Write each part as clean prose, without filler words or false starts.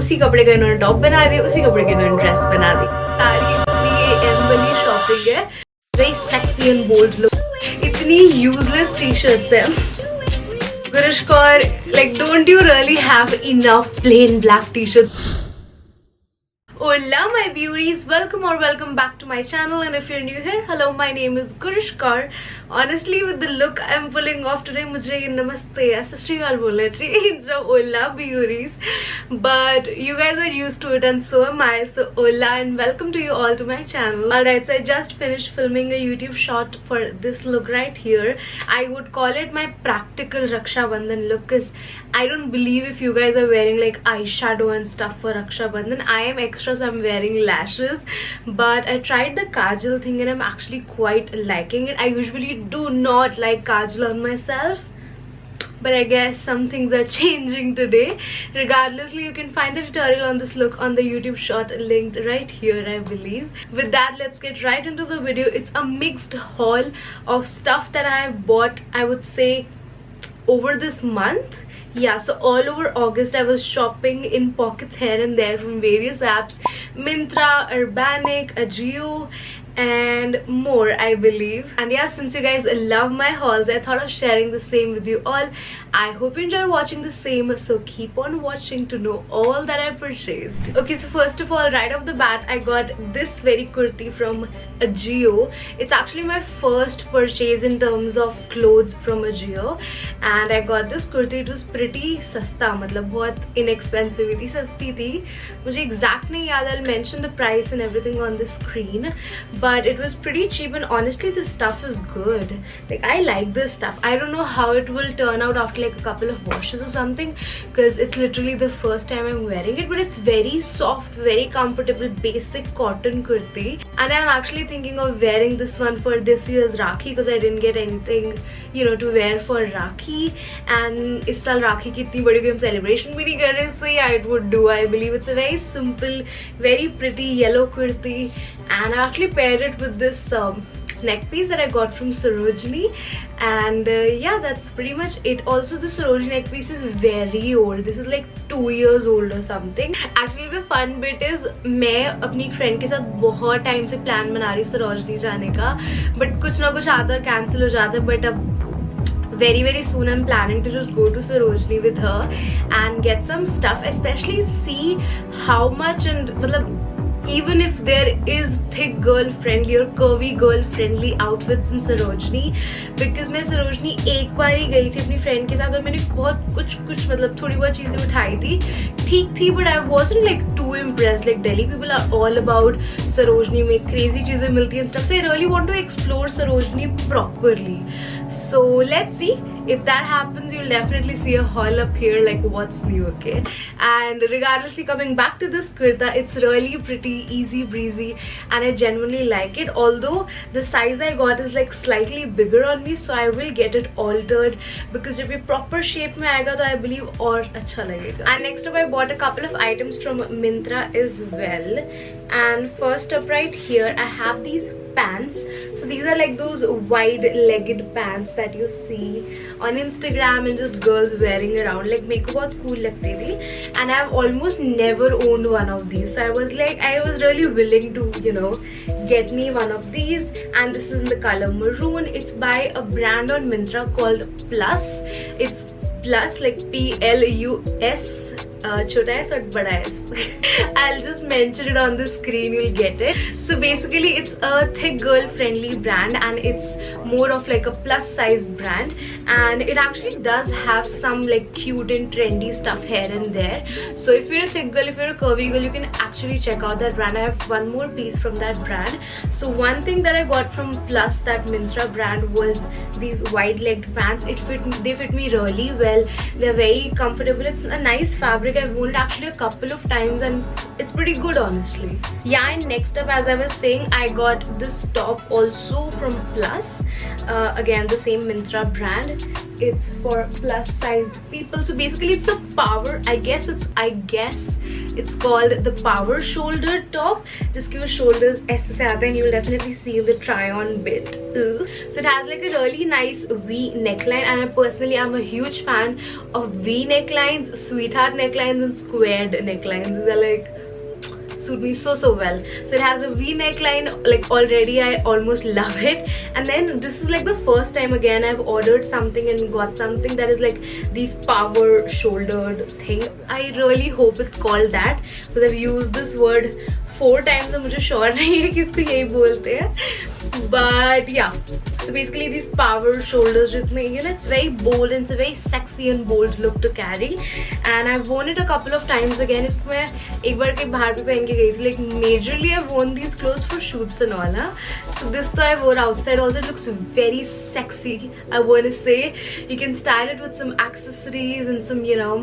उसी कपड़े का इन्होंने टॉप बना दिया, उसी कपड़े का इन्होंने ड्रेस बना दी। सारी इतनी ये एम वाली शॉपिंग है, very sexy and bold look. इतनी यूजलेस टी शर्ट्स है। Gurish Kaur, like, don't you really have enough plain black t-shirts? Hola my beauties, welcome or welcome back to my channel, and if you're new here, hello, my name is Gurish Kaur. Honestly, with the look I'm pulling off today, मुझे नमस्ते या सत श्री अकाल बोलना चाहिए instead of hola beauties, but you guys are used to it and so am I. So hola and welcome to you all to my channel. Alright, so I just finished filming a YouTube shot for this look right here. I would call it my practical Raksha Bandhan look, because I don't believe if you guys are wearing like eyeshadow and stuff for Raksha Bandhan. I am extra, so I'm wearing lashes, but I tried the kajal thing and I'm actually quite liking it. I usually do not like kajal on myself, but I guess some things are changing today. Regardlessly, you can find the tutorial on this look on the YouTube short linked right here, I believe. With that, let's get right into the video. It's a mixed haul of stuff that I have bought, I would say, over this month. Yeah, so all over August I was shopping in pockets here and there from various apps, Myntra, Urbanic, Ajio and more, I believe. And yeah, since you guys love my hauls, I thought of sharing the same with you all. I hope you enjoy watching the same, so keep on watching to know all that I purchased. Okay, so first of all, right off the bat, I got this very kurti from Ajio. It's actually my first purchase in terms of clothes from Ajio, and I got this kurti. It was pretty sasta, मतलब बहुत inexpensive थी, सस्ती थी. मुझे exact नहीं याद. I'll mention the price and everything on the screen, but it was pretty cheap and honestly the stuff is good. Like, I like this stuff. I don't know how it will turn out after like a couple of washes or something, because it's literally the first time I'm wearing it, but it's very soft, very comfortable, basic cotton kurti, and I'm actually thinking of wearing this one for this year's Rakhi, because I didn't get anything, you know, to wear for Rakhi, and इस साल राखी की इतनी बड़ी कोई हम celebration भी नहीं कर रहे, so yeah, it would do. I believe it's a very simple, very pretty yellow kurti, and I actually paired it with this neck piece that I got from Sarojini, and yeah, that's pretty much it. Also, the Sarojini neck piece is very old. This is like 2 years old or something. Actually, the fun bit is मैं अपनी friend के साथ बहुत time से plan बना रही हूँ Sarojini जाने का, but कुछ ना कुछ आता है cancel हो जाता है. But अब very soon I'm planning to just go to Sarojini with her and get some stuff, especially see how much, and मतलब even if there is thick girl friendly or curvy girl friendly outfits in Sarojini, because मैं Sarojini एक बार ही गई थी अपनी friend के साथ और मैंने बहुत कुछ मतलब थोड़ी बहुत चीजें उठाई थी, ठीक थी, but I wasn't like too impressed. Like, Delhi people are all about Sarojini में crazy चीजें मिलती हैं stuff, so I really want to explore Sarojini properly. So let's see. If that happens, you'll definitely see a haul up here, like what's new, okay? And regardlessly, coming back to this kurta, it's really pretty easy breezy and I genuinely like it, although the size I got is like slightly bigger on me, so I will get it altered, because जब ये proper shape में आएगा तो I believe और अच्छा लगेगा. And next up, I bought a couple of items from Myntra as well, and first up right here I have these pants. So these are like those wide-legged pants that you see on Instagram and just girls wearing around. Like, मेरे को बहुत cool लगती थी, and I've almost never owned one of these. So I was really willing to, you know, get me one of these, and this is in the color maroon. It's by a brand on Myntra called Plus. It's Plus, like Plus. छोटा S और बड़ा S. I'll just mention it on the screen, you'll get it. So basically it's a thick girl friendly brand, and it's more of like a plus size brand, and it actually does have some like cute and trendy stuff here and there. So if you're a thick girl, if you're a curvy girl, you can actually check out that brand. I have one more piece from that brand. So one thing that I got from Plus, that Myntra brand, was these wide-legged pants. They fit me really well. They're very comfortable. It's a nice fabric. I've worn it actually a couple of times and it's pretty good, honestly. Yeah, and next up, as I was saying, I got this top also from Plus. Again, the same Myntra brand. It's for plus sized people. So basically it's a power, I guess It's called the Power Shoulder Top. Just give your shoulders ऐसे से आते हैं. You will definitely see the try-on bit. So it has like a really nice V neckline, and I personally am a huge fan of V necklines, sweetheart necklines, and squared necklines. These are like suit me so well. So it has a V neckline. Like already I almost love it. And then this is like the first time again I've ordered something and got something that is like these power shouldered thing. I really hope it's called that, because I've used this word 4 times and मुझे sure नहीं है कि इसको यही बोलते हैं. But yeah, so basically these power shoulders with me, you know, it's very bold and it's a very sexy and bold look to carry. And I've worn it a couple of times again. इसको मैं एक बार के बाहर भी पहन के गई थी. Like majorly I've worn these clothes for shoots and all. So this though I wore outside also. It looks very sexy, I want to say. You can style it with some accessories and some, you know,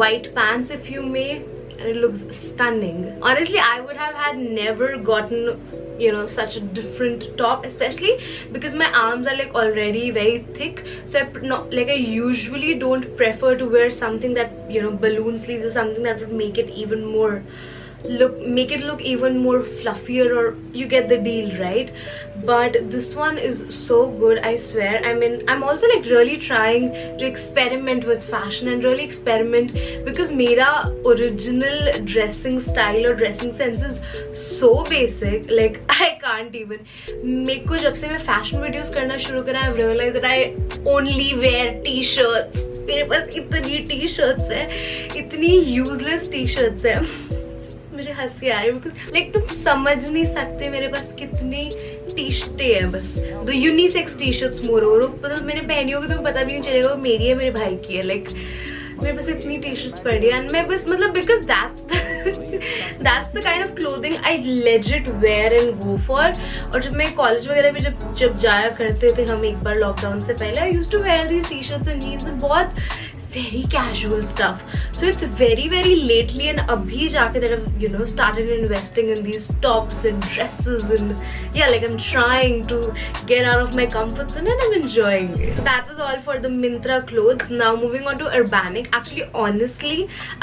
white pants if you may. And it looks stunning. Honestly, I would have had never gotten, you know, such a different top, especially because my arms are like already very thick. So I usually don't prefer to wear something that, you know, balloon sleeves or something that would make it even more make it look even more fluffier, or you get the deal, right? But this one is so good, I swear. I mean, I'm also like really trying to experiment with fashion and really experiment, because mera original dressing style or dressing sense is so basic. Like I can't even. मेरे को जब से मैं fashion videos करना शुरू करा, I've realized that I only wear t-shirts. मेरे पास इतनी t-shirts है, इतनी useless t-shirts है. मुझे हंसी आ रही है बिकॉज लाइक तुम समझ नहीं सकते मेरे पास कितनी टी शर्टें हैं. बस दो यूनिसेक्स टी शर्ट्स मोर और मतलब मैंने पहनी होगी तो पता भी नहीं चलेगा वो मेरी है मेरे भाई की है. लाइक मेरे पास इतनी टी शर्ट्स पड़ी है एंड मैं बस मतलब because that's the kind of clothing I legit wear and go for. और जब मैं कॉलेज वगैरह भी जब जाया करते थे हम एक बार लॉकडाउन से पहले, I used to wear these T shirts and jeans and बहुत very casual stuff. So it's very lately and abhi jaake that I've, you know, started investing in these tops and dresses, and yeah, like I'm trying to get out of my comfort zone and I'm enjoying it. That was all for the Myntra clothes. Now moving on to Urbanic. Actually, honestly,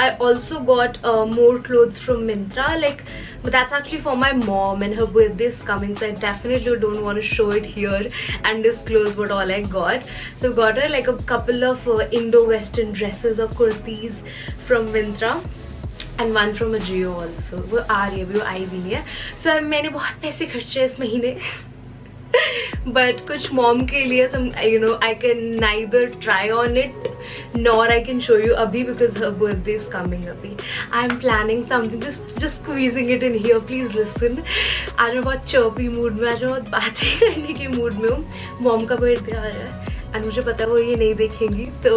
I also got more clothes from Myntra, like, but that's actually for my mom and her birthday is coming, so I definitely don't want to show it here and disclose what all I got. So got her like a couple of Indo-Western dresses or kurtis from Myntra and one from Ajio also. वो आ रही है अभी, वो आई भी नहीं है. So मैंने बहुत पैसे खर्चे इस महीने but कुछ मॉम के लिए some, you know, I can neither try on it nor I can show you abhi because her birthday is coming abhi. I'm planning something, just squeezing it in here. Please listen. आज मैं बहुत chirpy mood में, आज मैं बहुत बातें करने के mood में हूँ. मॉम का बर्थडे आ रहा है और मुझे पता है वो ये नहीं देखेंगी, तो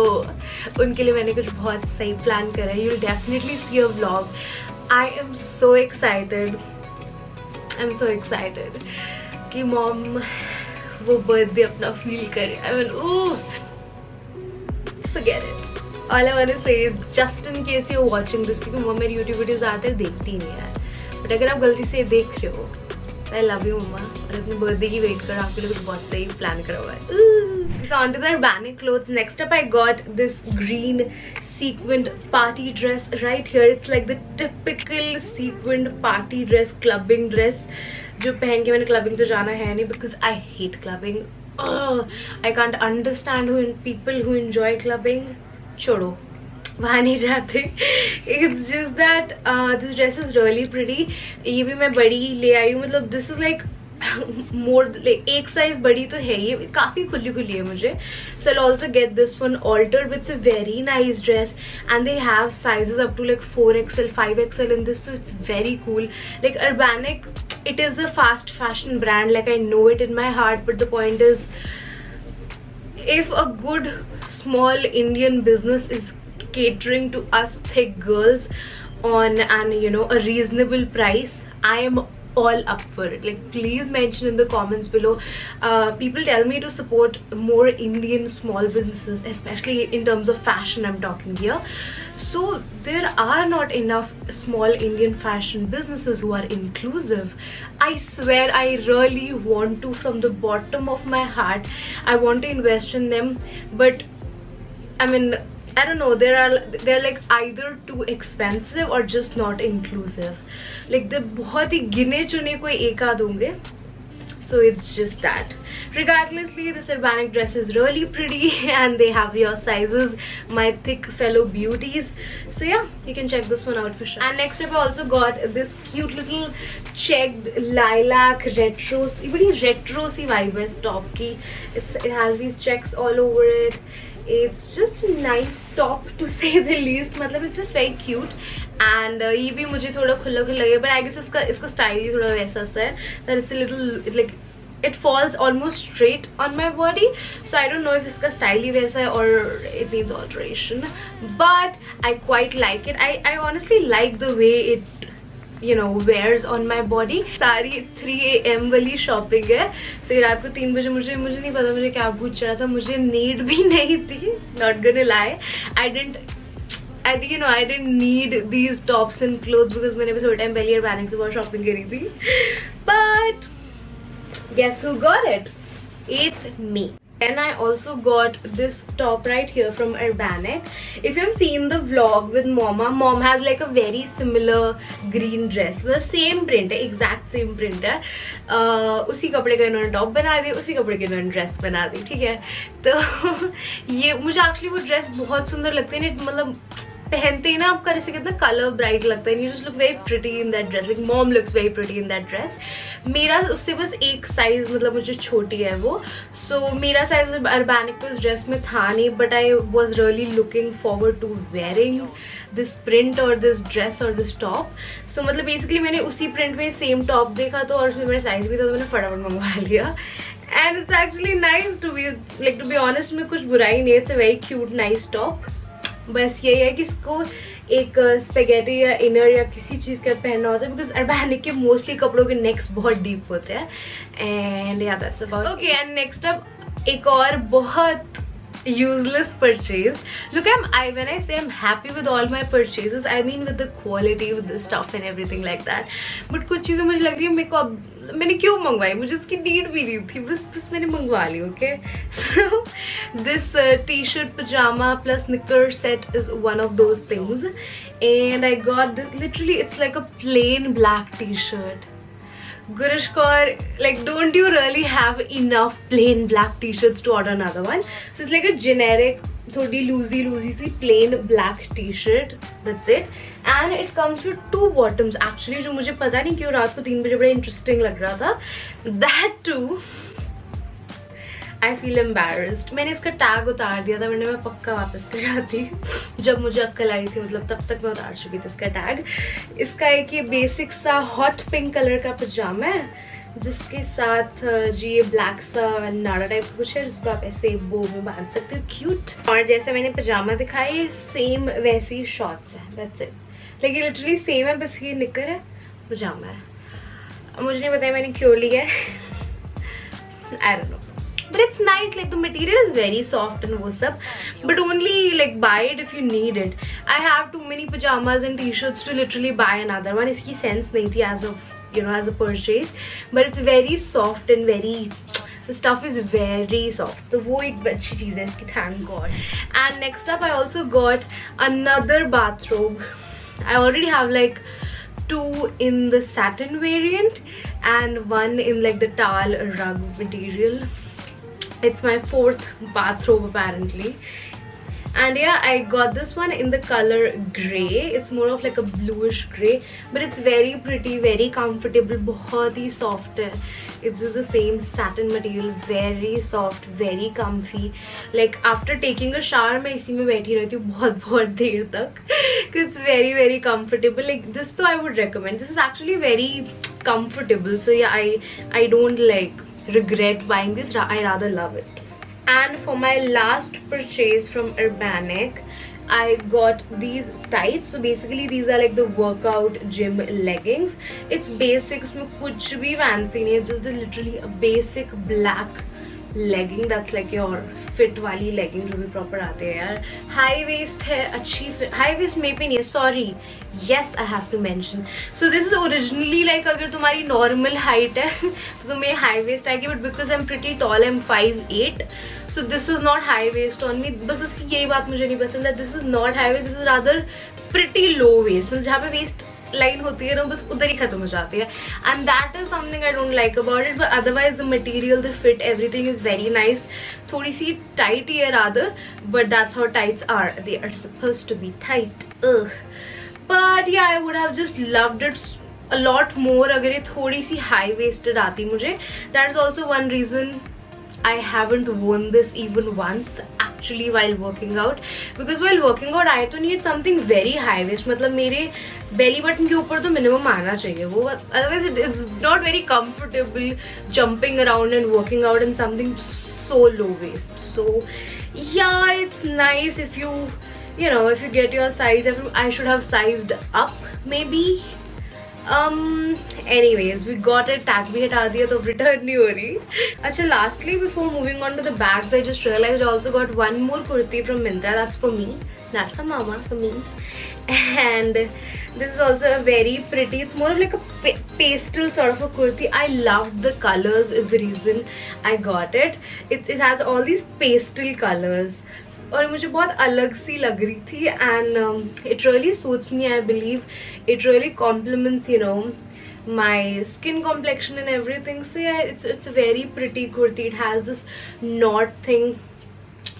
उनके लिए मैंने कुछ बहुत सही प्लान करा है. You will definitely see a vlog. I am so excited, कि मॉम वो बर्थडे अपना फील करे. I mean oh forget it. All I want to say is just in case you're watching this, क्योंकि मम्मा मेरी YouTube videos आते हैं देखती नहीं है, बट अगर आप गलती से देख रहे हो, I love you मम्मा, और अपने बर्थडे की वेट करो, आपके लिए कुछ बहुत सही प्लान करा हुआ है. So on to the Urbanic clothes. Next up I got this green sequined party dress right here. It's like the typical sequined party dress, clubbing dress, जो पहन के मैंने क्लबिंग तो जाना है नहीं because I hate clubbing. I can't understand people who enjoy clubbing. छोड़ो, वहाँ नहीं जाते. It's just that this dress is really pretty. ये भी मैं बड़ी ले आई हूँ, मतलब this is like more like एक साइज बड़ी तो है, ये काफ़ी खुली खुली है मुझे. So I'll also get this one altered, but it's a very nice dress and they have sizes up to like 4XL, 5XL in this, so it's very cool. Like Urbanic, it is a fast fashion brand, like I know it in my heart, but the point is, if a good small Indian business is catering to us thick girls on an, you know, a reasonable price, I am all up for it. Like please mention in the comments below. People tell me to support more Indian small businesses, especially in terms of fashion I'm talking here. So there are not enough small Indian fashion businesses who are inclusive. I swear I really want to, from the bottom of my heart, I want to invest in them. But I mean, I don't know, they're like either too expensive or just not inclusive. Like they're बहुत ही गिने चुने कोई एक आध होंगे. So it's just that. Regardlessly, this Urbanic dress is really pretty and they have your sizes, my thick fellow beauties. So yeah, you can check this one out for sure. And next up I also got this cute little checked lilac retro, very retro C vibe है इस top की. It has these checks all over it. It's just a nice top to say the least. मतलब it's just very cute. And ये भी मुझे थोड़ा खुला खुला लगे, but I guess इसका style ही थोड़ा वैसा सा है that it's a little like it falls almost straight on my body. So I don't know if इसका style ही वैसा है or it needs alteration, but I quite like it. I honestly like the way it, you know, wears on my body. सारी 3 AM वाली shopping है. फिर रात को 3 बजे मुझे नहीं पता मुझे क्या भूत चढ़ा था. मुझे नीड भी नहीं थी, not gonna lie. I didn't need these tops and clothes because मैंने भी थोड़ा टाइम पहले Urbanic से बहुत शॉपिंग करी थी. But guess who got it? It's me. And I also got this top right here from Urbanic. If you've seen the vlog with mom has like a very similar green dress. The same print है, exact same print है. उसी कपड़े का इन्होंने top बना दिया, उसी कपड़े की इन्होंने ड्रेस बना दी, ठीक है. तो ये मुझे एक्चुअली वो ड्रेस बहुत सुंदर लगती है. मतलब पहनते ही ना आपका जैसे कितना कलर ब्राइट लगता है. You just look very pretty in that dress. Like mom looks very pretty in that dress. मेरा उससे बस एक साइज मतलब मुझे छोटी है वो. सो मेरा साइज Urbanic तो इस ड्रेस में था नहीं, but I was really looking forward to wearing this print और दिस ड्रेस और दिस टॉप. सो मतलब बेसिकली मैंने उसी प्रिंट में सेम टॉप देखा तो, और उसमें मेरा साइज भी था तो मैंने फटाफट मंगवा लिया. And it's actually nice to be honest. में कुछ बुराई नहीं है. It's a very cute nice top. बस यही है कि इसको एक स्पेगेटी या इनर या किसी चीज़ का पहनना होता है, बिकॉज Urbanic के मोस्टली कपड़ों के नेक्स बहुत डीप होते हैं. एंड या that's about. Okay, and next up एक और बहुत useless purchase. Look, when I say I'm happy with all my purchases, I mean with the quality, with the stuff and everything like that. But कुछ चीज़ें मुझे लग रही है मेरे को अब मैंने क्यों मंगवाई, मुझे इसकी नीड भी नहीं थी, बस मैंने मंगवा ली. Okay, so this t-shirt pajama plus knicker set is one of those things, and I got this. Literally, it's like a plain black t-shirt. Gurish Kaur, like, don't you really have enough plain black t-shirts to order another one? So it's like a generic, थोड़ी loosey C plain black t-shirt. That's it. And it comes with 2 bottoms actually, जो मुझे पता नहीं क्यों रात को 3 बजे बड़ा interesting लग रहा था. That too, I feel embarrassed. मैंने इसका टैग उतार दिया था, वरना मैं पक्का वापस कर जाती. जब मुझे अक्ल आई थी, मतलब तब तक मैं उतार चुकी थी इसका टैग. इसका एक ये बेसिक सा हॉट पिंक कलर का पजामा है, जिसके साथ जी ये ब्लैक सा नाड़ा टाइप कुछ है, जिसको आप ऐसे बो में बांध सकते हो. क्यूट. और जैसे मैंने पजामा दिखाई, सेम वैसी ही शॉर्ट्स है. That's it. लेकिन लिटरली सेम है, बस ये निकर है, पजामा है. मुझे नहीं पता मैंने क्यों लिया है. I don't know. But it's nice, like the material is very soft and वो सब, but only like buy it if you need it. I have too many pajamas and t-shirts to literally buy another one. इसकी sense नहीं थी as of, you know, as a purchase, but it's very soft and very, the stuff is very soft. तो वो एक अच्छी चीज़ है इसकी, thank God. And next up I also got another bathrobe. I already have like 2 in the satin variant and 1 in like the towel rug material. It's my 4th bathrobe apparently. And yeah, I got this one in the color grey. It's more of like a bluish grey, but it's very pretty, very comfortable, बहुत ही soft है. It's just the same satin material, very soft, very comfy. Like after taking a shower मैं इसी में बैठी रहती हूँ बहुत देर तक. It's very comfortable. Like this तो I would recommend. This is actually very comfortable. So yeah, I don't like regret buying this. I rather love it. And for my last purchase from Urbanic, I got these tights. So basically these are like the workout gym leggings. It's basic, उसमें कुछ भी fancy नहीं है, just literally a basic black legging. That's like your fit वाली legging जो भी proper आते हैं यार. High waist है, अच्छी fit. High waist में भी नहीं है, sorry. Yes, I have to mention. So this is originally like अगर तुम्हारी normal height है तो तुम्हें high waist आएगी, but because I'm pretty tall, I'm 5'8", So this is not high waist on me. बस इसकी यही बात मुझे नहीं पसंद है. This is not high waist. This is rather pretty low waist. मतलब जहाँ पे waist लाइन होती है ना बस उधर ही खत्म हो जाती है. And that is something I don't like about it. But otherwise the material, the fit, everything is very nice. थोड़ी सी tight ही है rather. But that's how tights are. They are supposed to be tight. Ugh. But yeah, I would have just loved it a lot more अगर ये थोड़ी सी high waisted आती मुझे. That is also one reason I haven't worn this even once actually while working out, because while working out I तो need something very high waist. मतलब मेरे belly button के ऊपर तो minimum आना चाहिए वो, otherwise it is not very comfortable jumping around and working out in something so low waist. So yeah, it's nice if you know, if you get your size. I should have sized up maybe. Anyways, we got it. Tag भी हटा दिया तो return नहीं हो रही. अच्छा, lastly before moving on to the bags, I just realized I also got one more kurti from Myntra. That's for me, not for mama, for me. And this is also a very pretty, it's more of like a pastel sort of a kurti. I loved the colors is the reason I got it. It has all these pastel colors और मुझे बहुत अलग सी लग रही थी. And it really suits me. I believe it really complements, you know, my skin complexion and everything. So yeah, it's a very pretty kurti. It has this knot thing.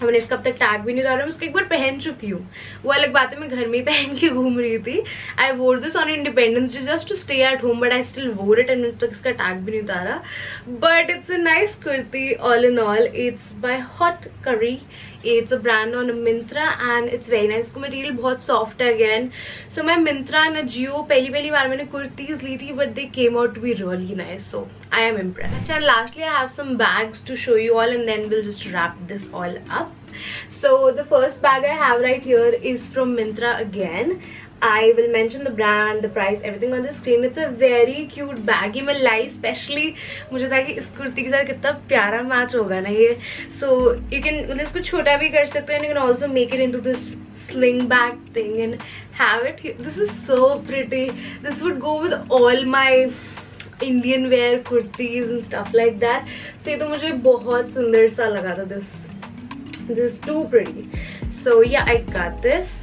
मैंने इसका अब तक टैग भी नहीं डाला. मैं उसको एक बार पहन चुकी हूँ, वो अलग बात है, मैं घर में ही पहन के घूम रही थी. I wore this on independence day just to stay at home, but I still wore it and तक इसका टैग भी नहीं उतारा. But it's a nice kurti all in all. It's by hot curry. It's a brand on Myntra and it's very nice. इसका material बहुत soft है again. So मैं Myntra and जियो पहली बार मैंने कुर्तीज ली थी, but they came out to be really nice. So I am impressed. अच्छा, lastly I have some bags to show you all and then we'll just wrap this all up. So the first bag I have right here is from Myntra again. I will mention the brand, the price, everything on the screen. It's a very cute bag. ये मैं लाई specially, मुझे था कि इस कुर्ती के साथ कितना प्यारा मैच होगा ना ये. So you can मतलब इसको छोटा भी कर सकते हो and you can also make it into this sling bag thing and have it here. This is so pretty. This would go with all my Indian wear kurtis and stuff like that. So ये तो मुझे बहुत सुंदर सा लगा था. This is too pretty. So yeah, I got this.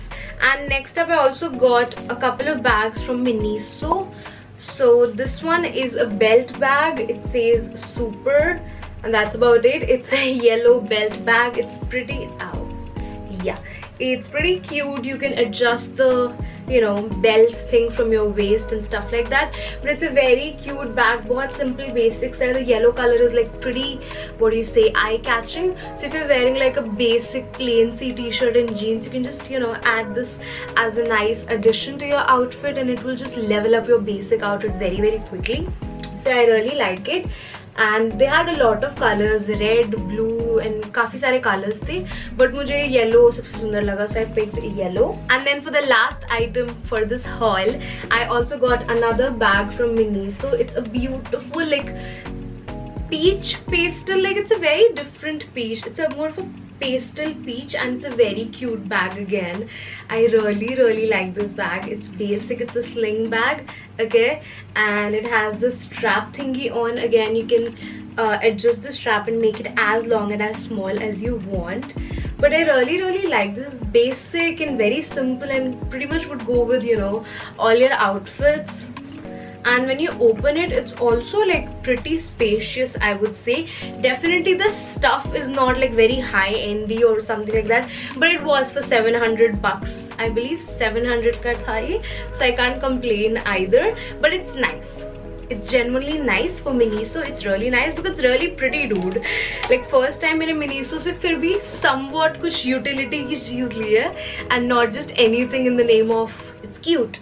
And next up I also got a couple of bags from Miniso. So this one is a belt bag. It says Super and that's about it. It's a yellow belt bag. It's pretty. Yeah, it's pretty cute. You can adjust the, you know, belt thing from your waist and stuff like that. But it's a very cute bag. बहुत simple basics है. The yellow color is like pretty, what do you say, eye-catching. So if you're wearing like a basic plain C t-shirt and jeans, you can just, you know, add this as a nice addition to your outfit and it will just level up your basic outfit very quickly. So I really like it. And they had a lot of colors, red, blue and काफी सारे colors थे, but मुझे yellow सबसे सुंदर लगा, so I picked yellow. And then for the last item for this haul, I also got another bag from Miniso. It's a beautiful like peach pastel, like it's a very different peach. It's a more of a pastel peach and it's a very cute bag again. I really like this bag. It's basic, it's a sling bag, okay, and it has this strap thingy on. Again, you can adjust the strap and make it as long and as small as you want. But I really like this. Basic and very simple and pretty much would go with, you know, all your outfits. And when you open it, it's also like pretty spacious, I would say. Definitely the stuff is not like very high-endy or something like that, but it was for 700 bucks. I believe 700 ka tha ye, so I can't complain either. But it's nice. It's genuinely nice for Miniso. It's really nice because it's really pretty, dude. Like first time मैंने Miniso से फिर भी somewhat कुछ utility की चीज़ ली है and not just anything in the name of it's cute.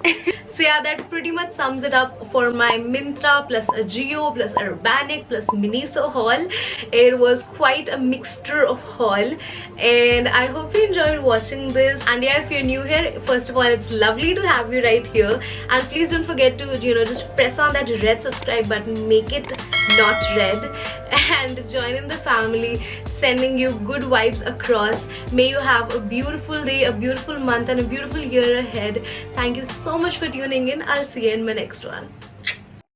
So yeah, that pretty much sums it up for my Myntra plus Ajio plus Urbanic plus Miniso haul. It was quite a mixture of haul and I hope you enjoyed watching this. And yeah, if you're new here, first of all, it's lovely to have you right here, and please don't forget to, you know, just press on that red subscribe button, make it not red, and join in the family, sending you good vibes across. May you have a beautiful day, a beautiful month and a beautiful year ahead. Thank you so much for tuning in. I'll see you in my next one.